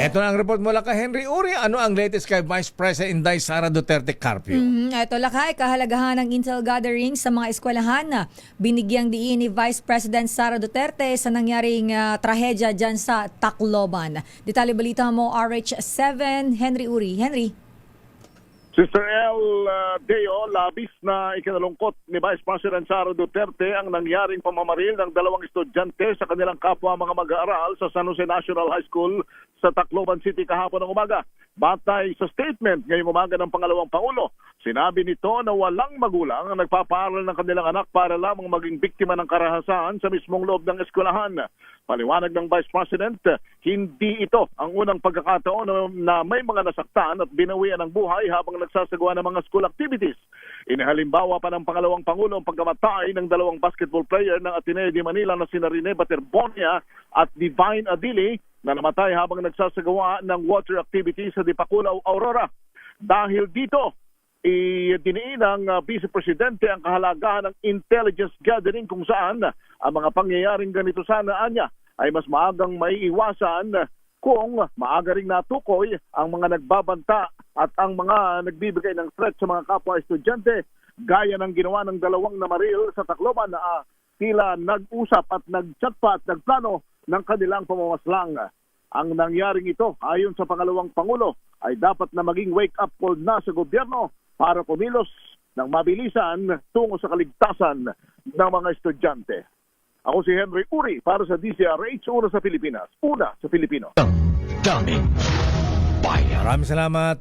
Ito na ang report mula kay Henry Uri. Ano ang latest kay Vice President Inday Sara Duterte Carpio? Ito lakay, kahalagahan ng intel gathering sa mga eskwelahan na binigyang diin ni Vice President Sara Duterte sa nangyaring trahedya dyan sa Tacloban. Detalye balita mo, RH7, Henry Uri. Henry? Sister El Deo, labis na ikinalungkot ni Vice President Sara Duterte ang nangyaring pamamaril ng dalawang estudyante sa kanilang kapwa mga mag-aaral sa San Jose National High School sa Tacloban City kahapon ng umaga. Batay sa statement ngayong umaga ng pangalawang Pangulo, sinabi nito na walang magulang ang nagpapaaral ng kanilang anak para lamang maging biktima ng karahasan sa mismong loob ng eskwelahan. Paliwanag ng Vice President, hindi ito ang unang pagkakataon na may mga nasaktan at binawian ng buhay habang nagsasagawa ng mga school activities. Inihalimbawa pa ng pangalawang Pangulo ang pagkamatay ng dalawang basketball player ng Ateneo de Manila na sina Rene Baterbonia at Divine Adili na namatay habang nagsasagawa ng water activities sa Dipakulaw, Aurora. Dahil dito, idiniin ng Vice Presidente ang kahalagahan ng intelligence gathering kung saan ang mga pangyayaring ganito sana anya ay mas maagang maiiwasan kung maaga ring natukoy ang mga nagbabanta at ang mga nagbibigay ng threat sa mga kapwa estudyante, gaya ng ginawa ng dalawang namaril sa Tacloban na tila nag-usap at nag-chat pa at nagplano ng kanilang pamamaslang. Ang nangyaring ito, ayon sa pangalawang Pangulo, ay dapat na maging wake-up call na sa gobyerno para kumilos ng mabilisan tungo sa kaligtasan ng mga estudyante. Ako si Henry Uri para sa DZRH, una sa Pilipinas, una sa Pilipino. Daming bayan. Maraming salamat.